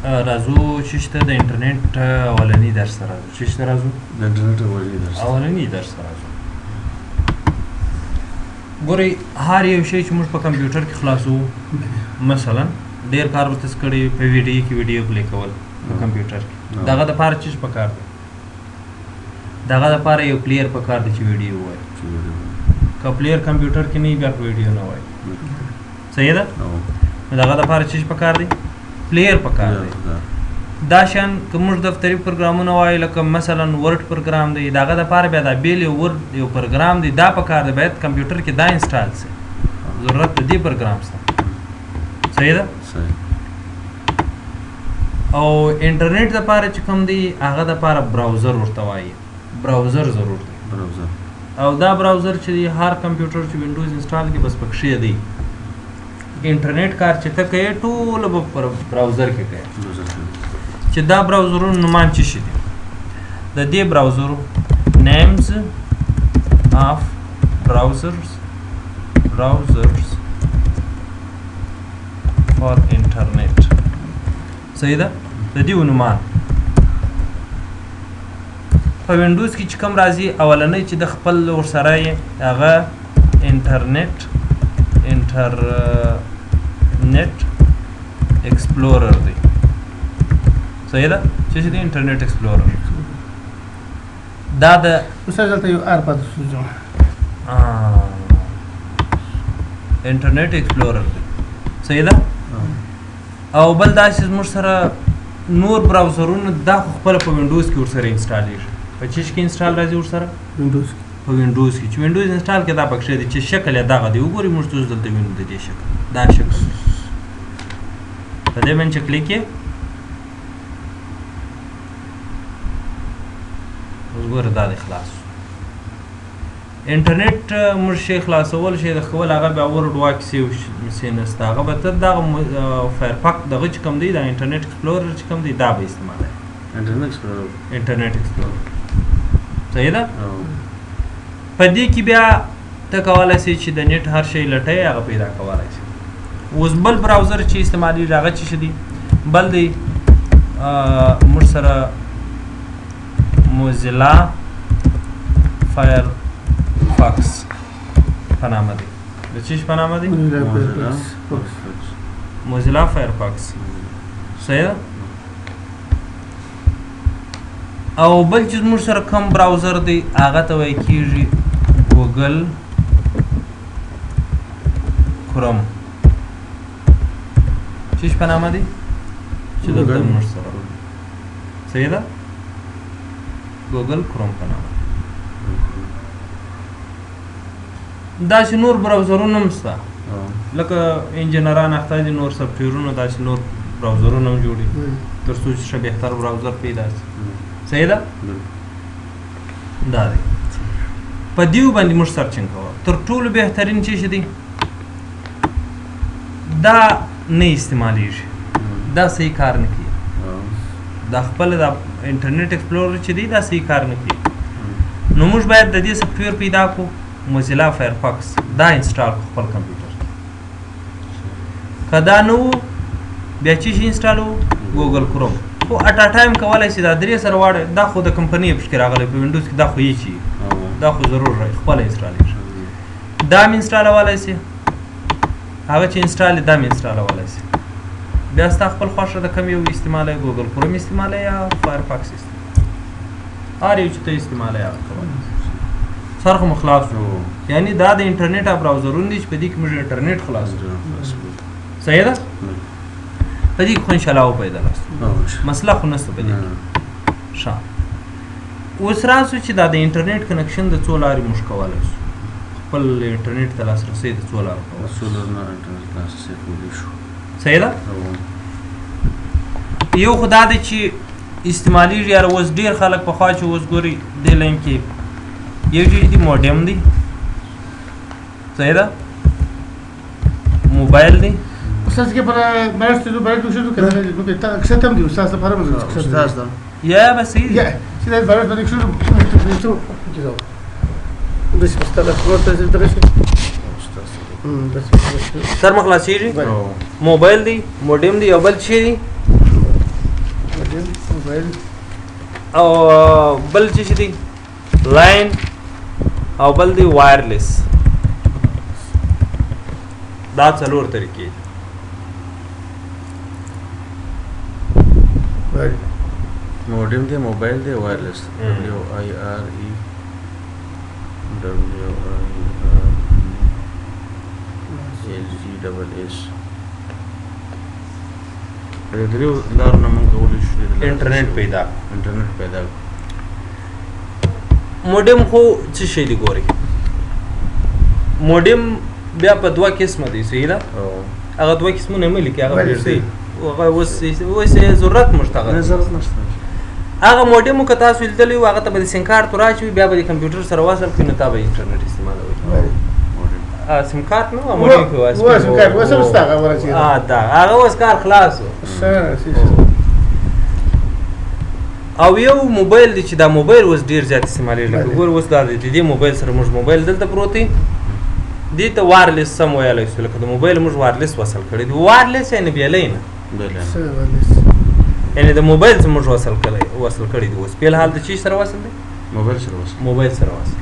راځو چې شته د انټرنیټ اولني درس ته راځو. چې شته راځو د انټرنیټ اولني درس ته راځو. ګورئ هر یو شی چې موږ په کمپیوټر کې خلاصو، مثلا ډېر کار ورته کړی په ویډیو کې ویډیو پلی کول په کمپیوټر کې، دغه دپاره څه پکار دی؟ دغه دپاره یو پلیر پکار دی چې ویډیو ووایي. که پلیر کمپیوټر کې نه وي بیا ویډیو نه وایي. صحیح ده؟ نو دغه دپاره څه پکار دی؟ پلیر پکار دی. دا شان که موږ دفتري پروګرامونه وایو لکه مثلا ورډ پروګرام دی، دغه دپاره بیا دا بیل یو ورډ یو پروګرام دی، دا پکار دی باید کمپیوټر کې دا انسټال سي، ضرورت د دې پروګرام سره. صحیح ده؟ او انټرنیټ دپاره چې کوم دی هغه دپاره براوزر ورته وایي. براوزر ضرور دی. او دا براوزر چې دی هر کمپیوټر چې وینډوز انسټال کې بس پکښې دی. انټرنیټ کار چې ته کوې ټول به په براوزر کې کوې. چې دا براوزرونه نومان څه شي دي؟ د دې براوزرو نیمز آف براوزرز فار انټرنیټ. صحیح ده؟ د دې عنوان په وینډوز کې چې کوم راځي اولنی چې د خپل ورسره یې هغه انټرنیټ ایکسپلورر دی. صحیح ده؟ څه شي دی؟ انټرنیټ ایکسپلورر. دا د استاد دلته یو آر پاتې شو. انټرنیټ ایکسپلورر دی. صحیح ده؟ او بل دا چې موږ سره نور براوزرونه دا خو خپله په وینډوز کې ورسره انسټالیږي. په چیش کې انسټال راځي ورسره؟ وینډوز کې. په وینډوز کې چې وینډوز انسټال کې دا پکښې دی چې شکل یې دغه دی. وګورئ موږ اوس دلته وینو د دې شکل، دا شکل په دې باندې چې کلیک یې اوس ګوره دا دی خلاص. انټرنیټ موږ شی خلاصول شي د خول هغه بیا ورډ واکسي نسته، هغه به ته دغه فایرفاکس دغه چې کوم دی دا انټرنیټ ایکسپلورر چې کوم دی دا به استعمالوي. انټرنیټ ایکسپلورر. صحیح ده؟ په دې کې بیا ته کولی سې چې د نیټ هر شی لټوې هغه پیدا کولی سې. اوس بل براوزر چې استعمالېږي هغه څه شي دی؟ بل دی موږ سره موزیلا فایرفاکس په نامه دی. د څه شي په نامه دی؟ موزیلا فایرفاکس. صحیح ده؟ او بل چې موږ سره کوم براوزر دی هغه ته وایي کېږي ګوګل کروم. څه شي په نامه دی؟ چې دلته موږ سره. صحیح ده؟ ګوګل کروم په نامه. داسې نور براوزرونه هم شته لکه انجینران اخته دي نور سافټویرونه داسې نور براوزرونه هم جوړي تر څو چې ښه بهتر براوزر پیدا شي. صحیح ده؟ دا دی. په دیو باندې موږ سرچینګ کوو. تر ټولو بهترین څه شي دی؟ دا نه استعمالیږي، دا صحیح کار نه کوي. دا خپل د انټرنیټ ایکسپلورر چې دی دا صحیح کار نه کوي. نو موږ باید د دې سافټویر پیدا کړو موزیلا فایرفاکس، دا انسټال کړو خپل کمپیوټر کې. که دا نه وو بیا څه شي انسټالوو؟ ګوګل کروم. خو اټ ا ټایم کولی شي دا درې سره واړه. دا خو د کمپنۍ پکې راغلی په وینډوز کې دا خو هېڅ وي، دا خو ضرور خپله انسټالیږي. دا مې انسټالولی سي، هغه چې انسټال دا مې انسټالولی سي. بیا ستا خپل خوښه د کوم یو استعمالوي، ګوګل کروم استعمالوي یا فایرفاکس استعمالوي، هر یو چې ته استعمالوي هغه کولی سي. سر خو مو خلاص شو. یعنې دا د انټرنیټ براوزرونه دي چې په دې کې موږ انټرنیټ خلاص کړو. صحیح ده؟ په دې کې خو انشاءالله وپیدالاست، مسله خو نشته په دې کې. ښه، اوس راسو چې دا د انټرنیټ کنکشن د څو لارې موږ کولی شو خپل انټرنیټ ته لاسرسی د څو لارو کولی شو. صحیح ده؟ یو خو دا دی چې استعمالیږي یاره اوس ډېر خلک پخوا چې اوس ګوري دې لاین کې یو چې دی موډیم دی. صحیح ده؟ موبایل دی. استاد کې پر باید ته باید شروع کړو نو ته ختم دی استاد لپاره مزه استاد ده یا بس یې چې دا باید باندې شروع کیږي. بس استاد ورته درشه سر مخلاصیږي. موبایل دی، موډیم دی، او بل شي دی موبایل او بل چې دی لاین او بل دی وایرلیس دا څلور طریقې موډم دی موبایل دی وایرلیس WIRE WIRLESS دریو لارو نه موږ کولی شو انټرنیټ پیدا موډم خو څه شی دی ګوري موډم بیا په دوه قسمه دی صحیح ده هغه دوه قسمونه مې لیکي هغه ډېر دی هغه اوس ضرورت مشتغل هغه موډم که تاسو لیدلی وو هغه ته به د سیم کارت راچوي بیا به د کمپیوټر سره وصل کړي نو تا به انټرنیټ استعمالوي سیم کارت نه موډم کې دا هغه اوس کار خلاص و او یو موبایل دی چې دا موبایل اوس ډېر زیات استعمالېږي لکه ګور اوس دا دی د دې موبایل سره موږ موبایل دلته پروت دی دې ته وایرلیس سم ویلی شو لکه د موبایل موږ وایرلیس وصل کړی دی وایرلیس یعنې بیلی نه یعنې د موبایل څخه موږ وصل کړی دی اوس فی الحال د چی سره وصل دی موبایل سره وصل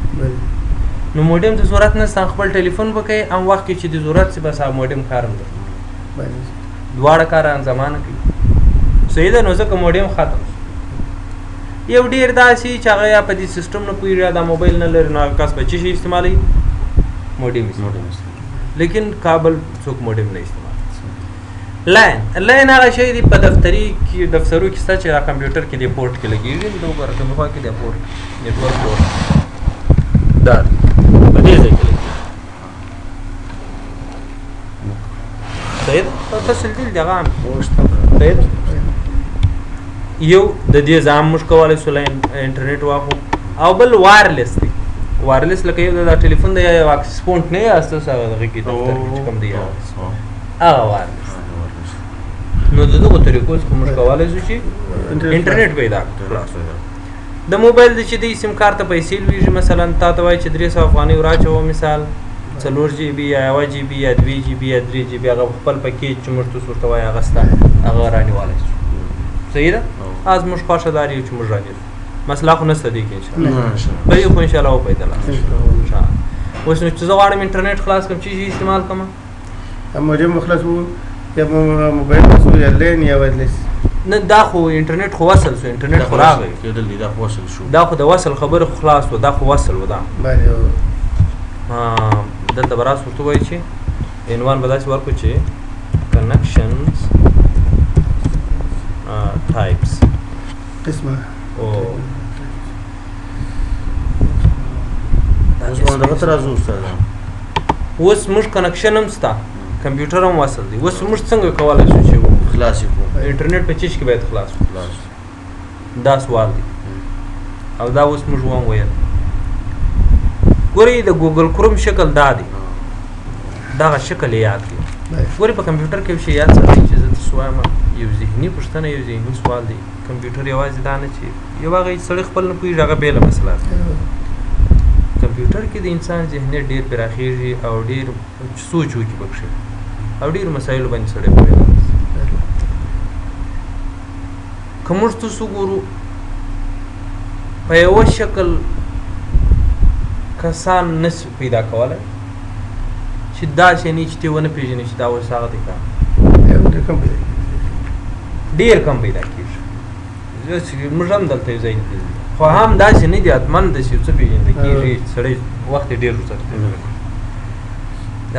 نو موډم ته ضرورت نشته خپل ټلیفون به کوي هم وخت کې چې د ضرورت شي بس موډم کار هم کوي دواړه کار انځمانه کوي صحیح ده نو ځکه موډم ختم یو ډېر داسې چې هغه یا په دې سیسټم نه پوهېږي دا موبایل نه لري نو هغه کس به څه شي استعمالوي موډم لیکن کابل څوک موډم نه استعمال لاین هغه شی دی په دفترو کې شته چې کمپیوټر کې د پورټ کې لګېږي د وګوره کومې خوا کې د پورټ نیټورک پورټ دا په دې ځای کې لګېږي صحیح ده تاسو لیدلي دي هغه هم صحیح ده یو د دې ځام موږ کولی شو انټرنیټ واخلو او بل وایرلیس دی وایرلیس لکه یو د ټلیفون دی یا اکسس پوینټ نه یا ستاسو هغه کې دفتر کې کوم دی هغه وایرلیس نو د دغو طریقو څخه موږ کولی شو چې انټرنیټ پیدا کړو د موبایل د چې دی سیم کارت ته پیسې لویږي مثلا تا ته وایي چې 300 افغانۍ وراچوه مثال 4 GB یا 1 GB یا 2 GB یا 3 GB هغه خپل پکیج چې موږ تاسو ورته وایي هغه ستا هغه رانیوالی شو صحیح ده از موږ خوښه دار یو چې موږ رانیسو مسله خو نشته دی کې انشاءالله به یې خو انشاءالله وپیدله اوس نو چې زه غواړم انټرنیټ خلاص کړم چې شي استعمال کړم موډم خلاص وو یا موبایل خلاص یا لاین یا وایرلیس نه دا خو انټرنیټ خو وصل شو انټرنیټ خو راغی دا خو د وصل خبره خو خلاص و دا خو وصل و دا دلته به راس ورته وایي چې عنوان به داسې ورکړو چې کنکشنز ټایپس قسمه اوس موږ کنکشن هم شته کمپیوټر هم وصل دی اوس موږ څنګه کولی شو چې خلاص کړو انټرنیټ په چیش کې باید خلاص دا سوال دی او دا اوس موږ وم ویل ګورئ د ګوګل کروم شکل دا دی دغه شکل یې یاد کړئ ګورئ په کمپیوټر کې یو شی یاد ساتئ چې زه تاسو وایم یو ذهني پوښتنه یو ذهني سوال دی کمپیوټر یوازې دا نه چې یو هغه سړی خپل نه پوهېږي هغه بېله مسله ده کمپیوټر کې د انسان ذهنیت ډېر پراخېږي او ډېر سوچ وکړي پکښې او ډېر مسایلو باندې سړی پوهېږي که موږ تاسو ګورو په یوه شکل کسان نشي پیدا کولی چې داسې نه چې ته ونه پېژنې چې دا اوس هغه دی کار ډېر کم پیدا کېږي موږ هم دلته یو ځای خو هم داسې نه دي حتمن داسې یو څه پېژندل کېږي سړی وخت یې ډېر ورسره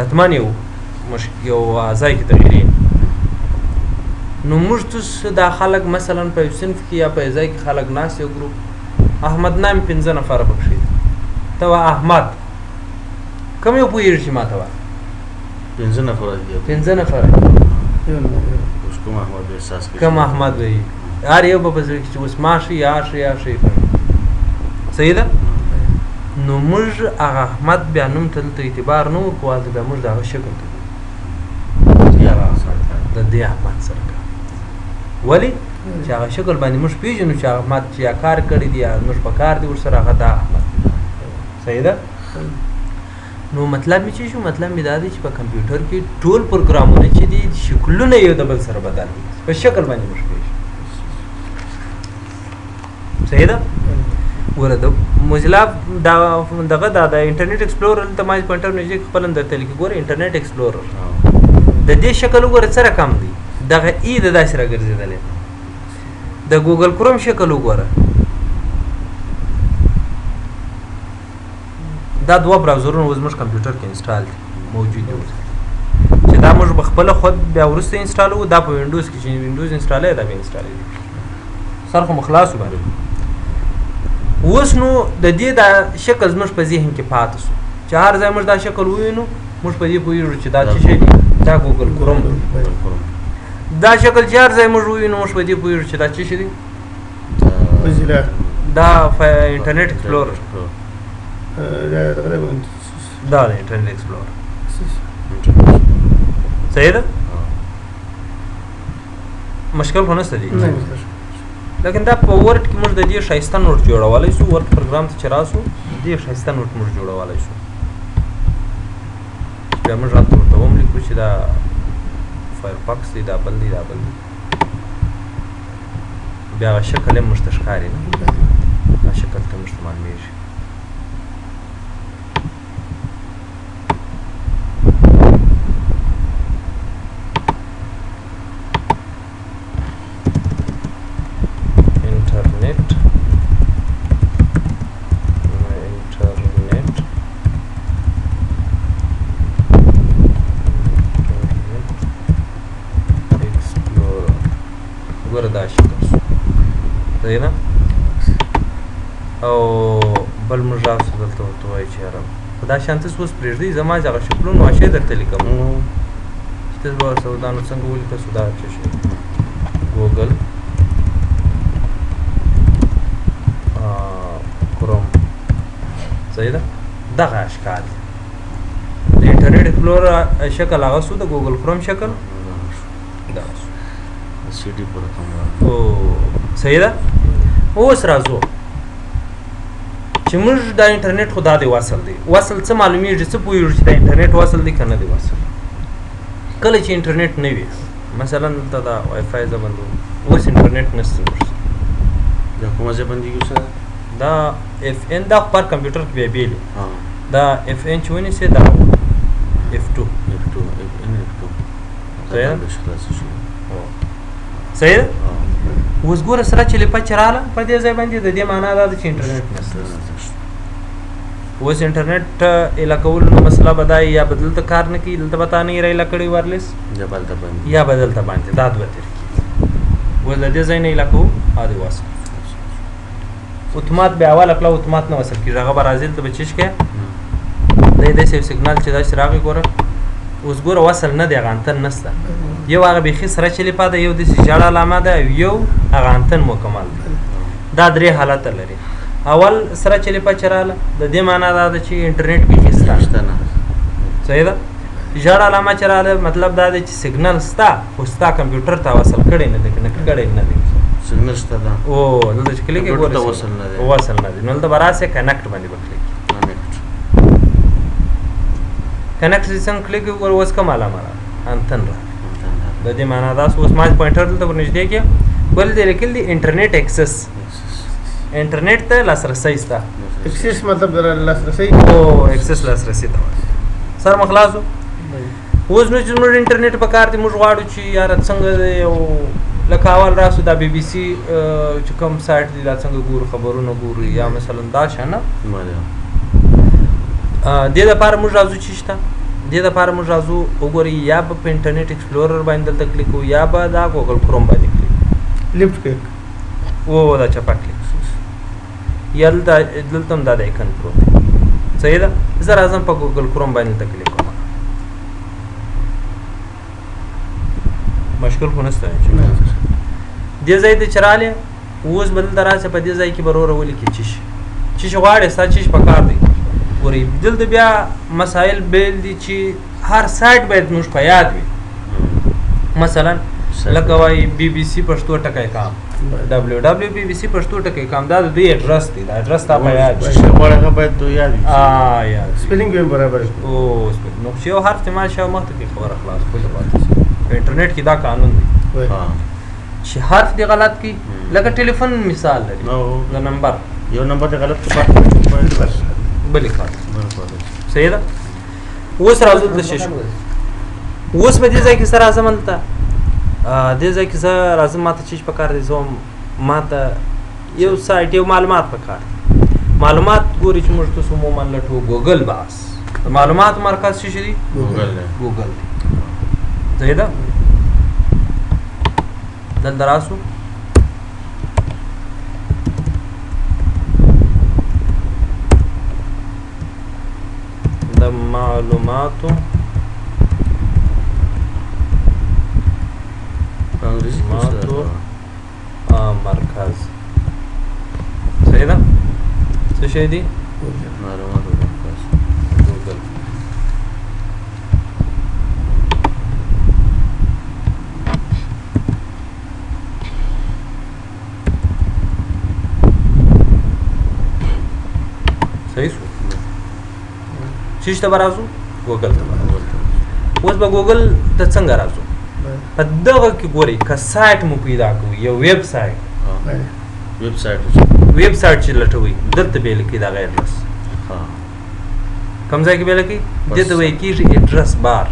حتمن یو ځای کې تغیري نو موږ تاسو دا خلک مثلا په یو صنف کې یا په یو ځای کې خلک ناست یو ګروپ احمد نام 5 نفره پکښې ته وا احمد کوم یو پوهېږي چې ما ته وا 5 نفره دي 5 نفره اوس کوم احمد احساس کوي کوم احمد وایي هر یو به په زړه کې چې اوس ما شي یا شي صحیح ده نو موږ هغه احمد بیا نوم ته دلته اعتبار نه ورکوو هلته بیا موږ د هغه شکل ته د دې احمد سره ولې چې هغه شکل باندې موږ پېژنو چې احمد چې یا کار کړی دی یا موږ په کار دی ورسره هغه دا احمد صحیح ده نو مطلب مې چې شو مطلب مې دا دی چې په کمپیوټر کې ټول پروګرامونه چې دي شکلونه یو د بل سره بدل دي په شکل باندې موږ پېژنو صحیح ده ګوره د موزیلا دغه د انټرنیټ ایکسپلورر ته ما پوینټر نږدې خپل درته لیکي ګوره انټرنیټ ایکسپلورر د دې شکل وګوره څه رقم دی دغه ای د داسې راګرځېدلی د ګوګل کروم شکل وګوره دا دوه براوزرونه اوس زموږ کمپیوټر کې انسټال دي موجود دي چې دا موږ به خپله خود بیا وروسته انسټالوو دا په وینډوز کې چې وینډوز انسټالوي دا به انسټالوي سر خو مو خلاص وبارو اوس نو د دې دا شکل زموږ په ذهن کې پاتې شو چې هر ځای موږ دا شکل ووینو موږ په دې پوهېږو چې دا څه شی دی دا ګوګل کروم دا شکل چې هر ځای موږ ووینو موږ په دې پوهېږو چې دا څه شی دی دا انټرنیټ ایکسپلورر دا د انټرنیټ ایکسپلورر صحیح ده مشکل خو نشته دی لیکن دا په ورډ کې موږ د دې ښایسته نوټ جوړولی شو ورډ پروګرام ته چې راسو د دې ښایسته نوټ موږ جوړولی شو بیا موږ هلته ورته ولیکو چې دا فایرفاکس دی دا بل دی دا بل دی بیا هغه شکل یې موږ ته ښکاري نه دا شکل ته موږ ته معلومېږي دا شکل شو صحیح ده او بل موږ راسو دلته ورته وایو چې یاره خو دا شانته اوس پرېږدئ زما چې هغه شکلونه واښې درته لیکم چې تاسو به ورسره دا نو څنګه ولیکاست دا څه شی ګوګل کروم صحیح ده دغه اشکال د انټرنیټ ایکسپلورر شکل هغه شو د ګوګل کروم شکل دغه شو CD پر کوم او صحیح ده اوس راځو چې موږ د انټرنیټ خو دا دی وصل دی وصل څه معلومیږي څه پوهېږو چې د انټرنیټ وصل دی که نه دی وصل کله چې انټرنیټ نه وي مثلا دلته دا وای فای زه بندوم اوس انټرنیټ نشته دا کومه ځای بندېږي اوس دا اف ان دا خو پر کمپیوټر کې بیا بیل دا اف ان چې ونیسې دا F2 صحیح ده اوس ګوره سره چې لیپه چې راغله په دې ځای باندې د دې معنا دا ده چې انټرنیټ نشته اوس انټرنیټ ایله کولو نو مسله به دا یا به دلته کار نه کوي دلته به تا نه یې رایله کړی وایرلیس یا به دلته باندې دا دوه ترکیب اوس د دې ځای نه ایله کوو او دې وصل اتومات بیا اوله کله اتومات نه وصل کېږي هغه به راځي دلته به چش کوې دی داسې یو سیګنال چې داسې راغی ګوره اوس ګوره وصل نه دی هغه انتن نشته یو هغه بیخي سره چلیپا ده یو داسې ژړه علامه ده او یو هغه انتن مکمل ده دا درې حالته لري اول سره چلیپا چې راغله د دې معنا دا ده چې انټرنیټ بیخي شته صحیح ده ژړه علامه چې راغله مطلب دا دی چې سیګنل شته خو ستا کمپیوټر ته وصل کړی نه دی کړی نه دی سیګنل شته ده او دلته چې کلیک یې ګوره وصل نه دی نو دلته به راسې کنیکټ باندې به کلیک کنیکټ چې څنګه کلیک وکړو اوس کوم علامه راغله انتن راغله د دې معنا دا اوس ما پوینټر دلته ورنږدې کړې بل دې لیکل دي انټرنیټ ایکسس انټرنیټ ته لاسرسی شته ایکسس مطلب لاسرسی او ایکسس لاسرسی ته وایي سر مو خلاص اوس نو چې موږ انټرنیټ په کار دی موږ غواړو چې یاره څنګه یو لکه اول راسو دا بي بي سي چې کوم سایټ دی دا څنګه ګورو خبرونه ګورو یا مثلا دا شی نه دې دپاره موږ راځو چې شته دې دپاره موږ راځو وګورئ یا به په انټرنیټ ایکسپلورر باندې دلته کلیک کوو یا به دا ګوګل کروم باندې کلیک لیفټ کلیک او دا چپه کلیک یا دلته هم دا د ایکن پروت صحیح ده زه راځم په ګوګل کروم باندې دلته کلیک کوم مشکل خو نشته دې ځای ته چې راغلې اوس به دلته راسې په دې ځای کې به وروره ولیکې چیش غواړې ستا چیش په کار دی ګورئ دلته بیا مسایل بیل دي چې هر سایټ باید موږ په یاد وي مثلا لکه وایي بي بي سي پښتو ټکی کام WWBBC پښتو ټکی کام دا د دوی اډرس دی دا اډرس تا په یاد وي غواړه باید تو یاد وي یاد سپیلینګ یې برابر او نو چې یو حرف ته ما شاو مخته کې خبره خلاص کوله پاتې انټرنیټ کې دا قانون دی چې حرف دی غلط کی لکه ټلیفون مثال لري د نمبر یو نمبر ته غلط پاتې بس بلې کار صحیح ده اوس راځو د شیش اوس په دې ځای کې سره راځم دلته دې ځای کې سره راځم ماته چیز پکار دي زه ماته یو سایټ یو معلومات پکار معلومات ګوري چې موږ تاسو عموما لټو ګوګل باس معلومات مرکز څه دی ګوګل دی صحیح ده دلته راسو د معلوماتو مرکز صحیح ده څه شی دی معلوماتو مرکز ګوګل صحیح شو چیش ته راځو ګوګل ته اوس به ګوګل ته څنګه راځو په دغه کې ګوري که سایټ مو پیدا کوي یو ویب سایټ چې لټوي دلته به لیکي دا غیر رس کوم ځای کې به لیکي دته وایي کېږي اډرس بار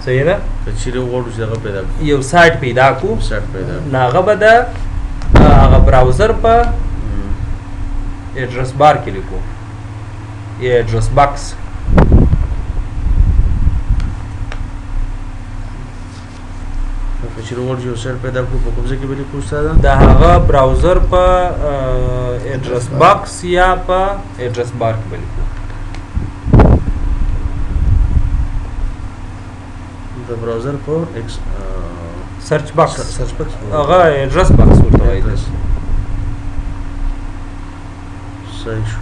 صحیح ده چې وګورو چې هغه پیدا یو سایټ پیدا کو نو هغه به د هغه براوزر په address बार के लिखो ये address box چې وګورو چې سایټ پیدا کو په کوم ځای کې به لیکو استاد دا هغه براوزر په address box یا په address bar کې به لیکو د براوزر په search box هغه address box ورته وایي صحیح شو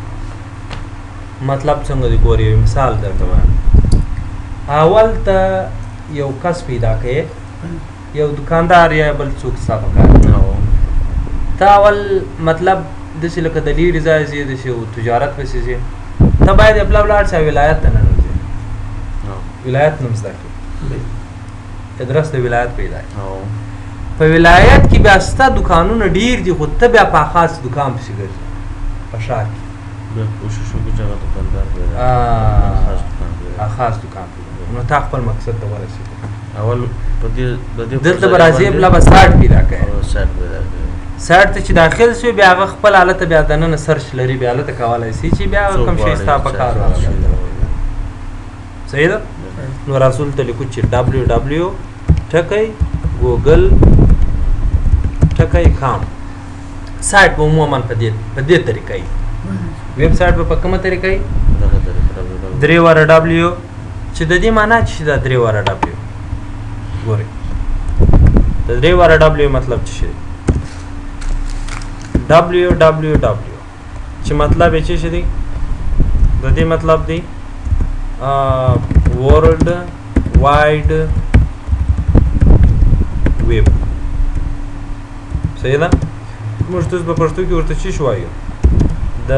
مطلب څنګه دی ګوري مثال درته وایم اول ته یو کس پیدا کړي یو دکاندار یا بل څوک صاحب کار تا اول مطلب د څه لکه د لیډ ځای زی د شو تجارت پسې زی ته باید خپل ولادت څخه ولایت ته نه نوځي ولایت نوم زده کړي ادرس د ولایت پیدا په ولایت کې بیا ستا دکانونه ډیر دي خو ته بیا په خاص دکان پسې ګرځې پشار کی به کوشش وکړه چې هغه دکاندار خاص دکان نو تا خپل مقصد ته ورسېږي اول په دې دلته به راځي بلا به سایټ پیدا کړي سایټ ته چې داخل شوي بیا هغه خپل حالت بیا دننه سرچ لري بیا هلته کولی شي چې بیا کوم شی ستا په کار صحیح ده نو رسول ته لیکو چې www.google.com سایټ به عموما په دې طریقې ویب سایټ به په کومه طریقې درې واره ډبلیو چې د دې معنا چې دا درې واره ډبلیو ګورئ د درې واره ډبلیو مطلب څه شي www چې مطلب یې څه دی د دې مطلب دی ورلد واید ویب صحیح ده موږ تاسو په پښتو کې ورته څه وایو د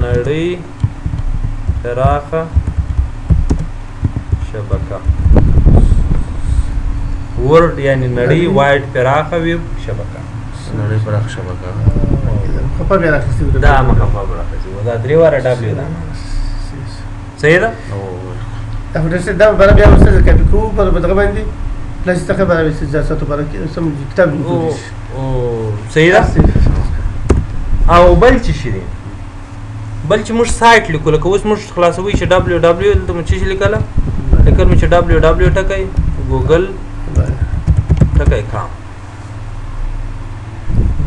نړۍ پراخه شبکه ورلد یعنی نړۍ واید پراخه ویب شبکه نړۍ پراخه شبکه خپه بیا راخستې دا مخفه راخستې دا درې واره ډبلیو ده صحیح ده دا فدرسي دا برابر بیا ورسره کاپي کوو په دغه باندې پلاس ته خبره وي چې ځاتو برابر سم کتاب او صحیح ده او بل څه شي دی بل چې موږ سایټ لیکو لکه اوس موږ خلاصوي چې www دلته موږ څه لیکله لیکل مې چې www ټکی google.com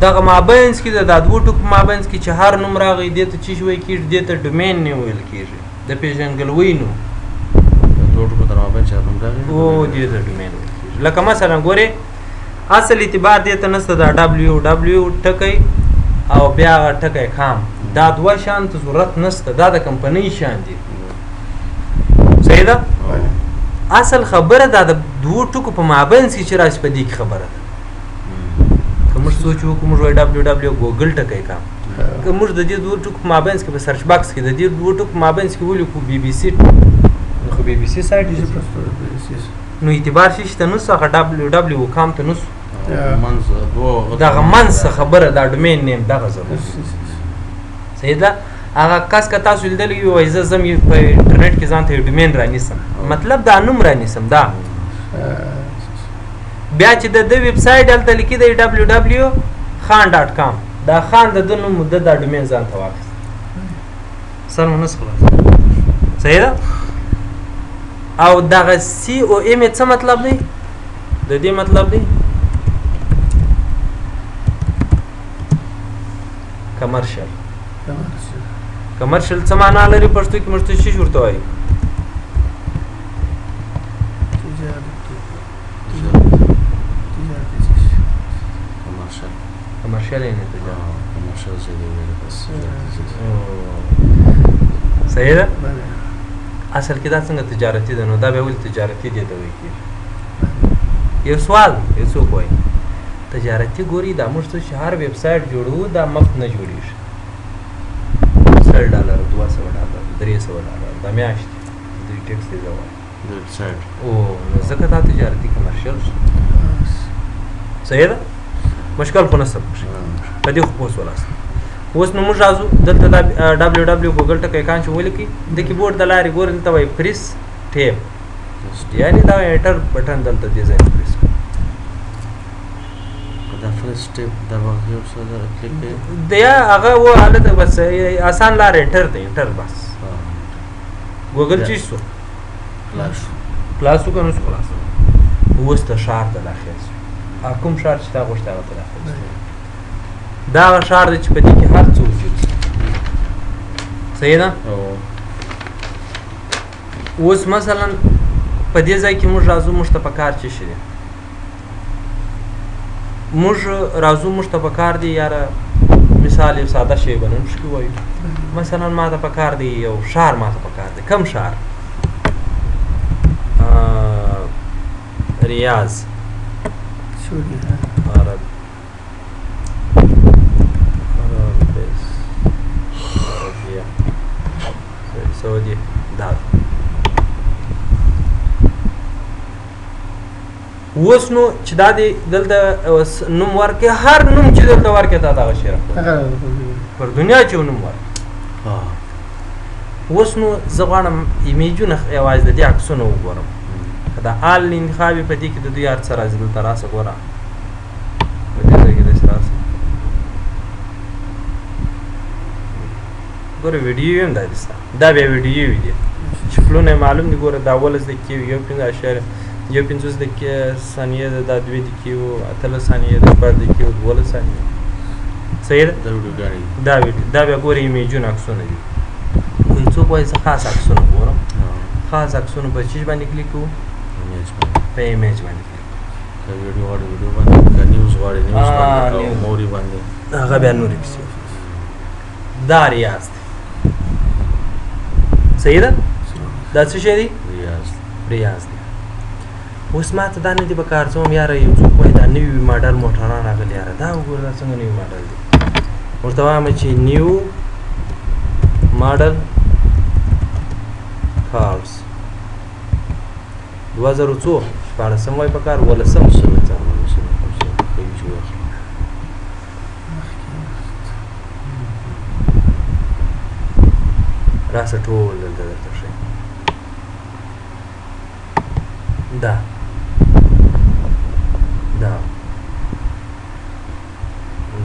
دغه مابینس کې د دوه ټکو مابینس کې چې هر نوم راغی دې ته څه وایي کېږي دې ته ډومین نه ویل کېږي د پیژنګلوي نوم دوه ټکو تر مابین چې نوم راغی او دې ته ډومین ویل کېږي لکه مثلا ګورې اصل اعتبار دې ته نشته دا www ټکی او بیا ټکی کام دا دوه شان ته ضرورت نشته دا د کمپنۍ شان دي صحیح ده اصل خبره دا د دوه ټکو په مابینس کې چې راشي په دې کې خبره ده که موږ سوچ وکړو موږ وایو www ګوګل ټکی کام که موږ د دې دوه ټکو په مابینس کې په سرچ باکس کې د دې دوه ټکو په مابینس کې ولیکو BBC نو خو BBC سایټ نو اعتبار شته نو څه www کام ته نو منځ دوه دغه منځ خبره دا ډومین نیم دغه ضروري صحیح ده هغه کس که تاسو لیدلی وي وایي زه ځم په انټرنیټ کې ځان ته یو ډومین رانیسم مطلب دا نوم رانیسم دا بیا چې د ویب سایټ هلته لیکي دی www خان.com دا خان د ده نوم د دا ډومین ځان ته واخیست سر مو نس خلاص صحیح ده او دغه سی او ام څه مطلب دی د دې مطلب دی کمرشل کمرشل څه معنا لري پښتو کې موږ ته شي ورته وایي کمرشل یې نه صحیح ده اصل کې دا څنګه تجارتي ده نو دا به ولې تجارتي دی ته وایي کېږي یو سوال یو څوک وایي تجارتي ګوري دا موږ ته چې هر ویب سایټ جوړو دا مفت نه جوړېږي $100 $200 $300 دا میاشت دوی ټیکس دی زه وایم ویب سایټ او نو ځکه دا تجارتي کمرشل صحیح ده مشکل خو نشته په دې خو پوه سولاست اوس نو موږ راځو دلته دا www ګوګل ټکی کان چې ولیکي د کیبورډ د لارې ګورئ دلته وایي پریس ټیب یعنې دا انټر بټن دلته دې ځای پریس دا فرست سټیپ دا واقعي او څه ده کلیک بیا هغه و هلته بس آسان لار انټر دی انټر بس ګوګل چی شو خلاص وکړه نو خلاص اوس ته شار ته داخل شو کوم شار چې تا غوښتې هغه ته داخل شو دا هغه شار دی چې په دې کې هر څه وجود صحیح ده اوس مثلا په دې ځای کې موږ راځو موږ ته په کار څه شي دی موږ راځو موږ ته په کار دی یاره مثال یو ساده شی به نوم شي وایو مثلا ما ته په کار دی یو شار ما ته په کار دی کم شار ریاض عرب سعودي دا اوس نو چې دا دی دلته نوم ورکې هر نوم چې دلته ورکې تا دغه شی راکړه پر دنیا چې نوم ورکړه اوس نو زه غواړم ایمیجونه یوازې د دې عکسونه وګورم که دا آل انتخاب یې په دې کې د دوی هر څه راځي دلته راسه ګوره په دې ځای کې داسې راسه ګوره ویډیو هم دا دي ستا دا بیا ویډیو دي شکلونه یې معلوم دي ګوره دا 18 دقیقې یو 50 دقیقې ثانیې ده دا 2 دقیقې وو 18 ثانیې ده 12 دقیقې وو 12 ثانیې صحیح ده دا بیا ګوره ایمیجونه عکسونه دي کوم څوک وایي زه خاص عکسونه ګورم خاص عکسونه په چیز باندې کلیک کوو په ایمیج باندې که ویډیو غواړي ویډیو باندې که نیوز غواړي نیوز باندې او موري باندې هغه بیا نورې کیسې دا ریاض دی صحیح ده دا څه شی دی ریاض دی اوس ما ته دا نه دي په کار څوم یاره یو څوک وایي دا نوي ماډل موټران راغلي یاره دا وګوره دا څنګه نوي ماډل دی ورته وایم چې نیو ماډل کارز 2014 شپاړسم وایي په کار 18 راسه ټول دلته درته ښیي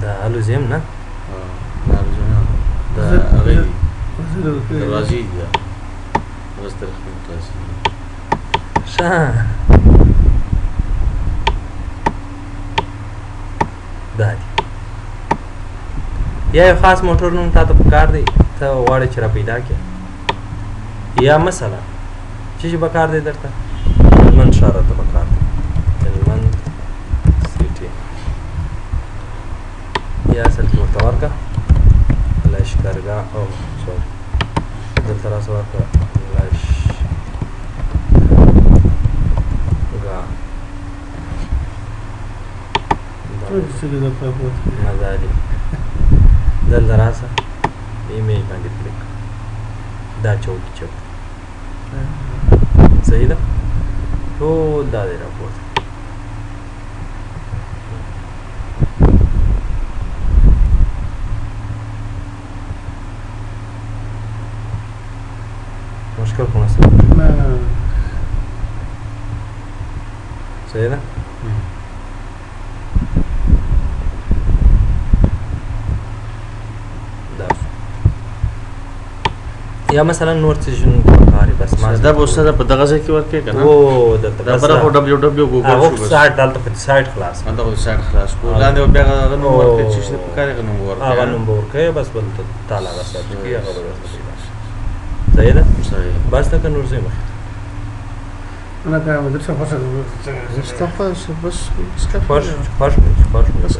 دا الوزیم نه دا هغه دی راځي دا رستر تاسو ښه دا دی یا یو خاص موټر نوم تا ته پکار دی ته غواړې چې را پیدا کړې یا مثلا چې چې پکار دی درته هلمند ښار راته پکار دی هلمند سیټي یا اصل کې ورته ورکړه لشکرګاه او سوري دلته راسه ورکړه مزاري دلته راسه ایمیج باندې کلیک دا چوکي صحیح ده ټول دا دی راپورته مشکل خو نشته صحیح ده یا مثلا نور څه جن کاری بس ما دا به استاد په دغه ځای کې ورکې کنه او دلته دا پر www ګوګل هغه سایت دلته په سایت خلاص دا خو سایت خلاص کو لاندې بیا هغه نو ورکې چې څه په کار غنو ورکې هغه نوم ورکې بس بل تعالی هغه سایت کې هغه ورته صحیح ده صحیح بس تک نور زه مخ انا كان مدرسه فصل مصطفى بس خوش خوش خوش بس